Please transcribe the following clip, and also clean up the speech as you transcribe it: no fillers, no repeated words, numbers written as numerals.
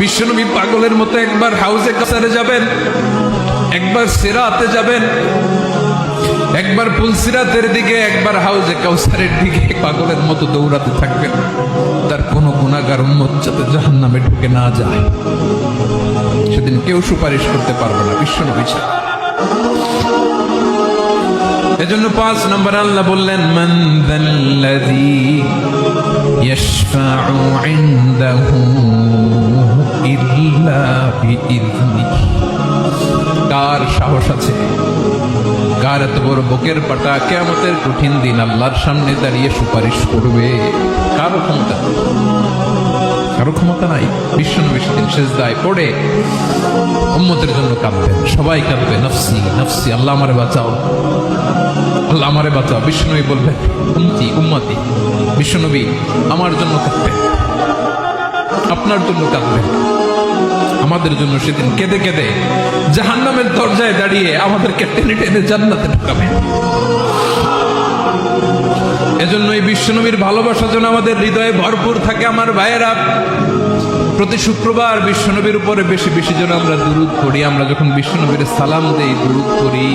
বিশ্বনবী পাগলের মতো একবার হাউজে কাসারে যাবেন, একবার সিরাতে যাবেন, একবার পুলসিরাতের দিকে, একবার হাউজে কাউসারের দিকে পাগলের মতো দৌড়াতে থাকবেন। তার কোনো গুনাহগার উম্মত যাতে জাহান্নামে ঢুকে না যায়, সেদিন কেউ সুপারিশ করতে পারবে না বিশ্বনবী ছাড়া। এজন্য 5 নম্বর আল্লাহ বললেন, মান যাল্লাযী ইয়াশফাউ ইনদাহু ইল্লা বিইযনিহি। কার সাহস আছে, কার এত বড় বুকের পাটা কিয়ামতের কঠিন দিন আল্লাহর সামনে দাঁড়িয়ে সুপারিশ করবে? কারো ক্ষমতা, কারো ক্ষমতা নাই। বিশ্বনবী সেদিন সিজদায় পড়ে উম্মতের জন্য কাঁদবেন, সবাই কাঁদবে, নফসি নফসি, আল্লাহ আমারে বাঁচাও, আল্লাহ আমারে বাঁচাও। বিশ্বনবী বলবেন, উম্মতি উম্মতি। বিশ্বনবী আমার জন্য কাঁদবেন, আপনার জন্য কাঁদবেন, আমাদের জন্য সেদিন কেঁদে কেঁদে জাহান্নামের দরজায় দাঁড়িয়ে আমাদেরকে টেনে টেনে জান্নাতে ঢুকাবেন। এজন্য এই বিশ্বনবীর ভালোবাসা যেন আমাদের হৃদয়ে ভরপুর থাকে। আমার ভাইয়েরা, প্রতি শুক্রবার বিশ্বনবীর উপরে বেশি বেশি যেন আমরা দুরূদ পড়ি। আমরা যখন বিশ্বনবীর সালাম দেই, দুরূদ পড়ি,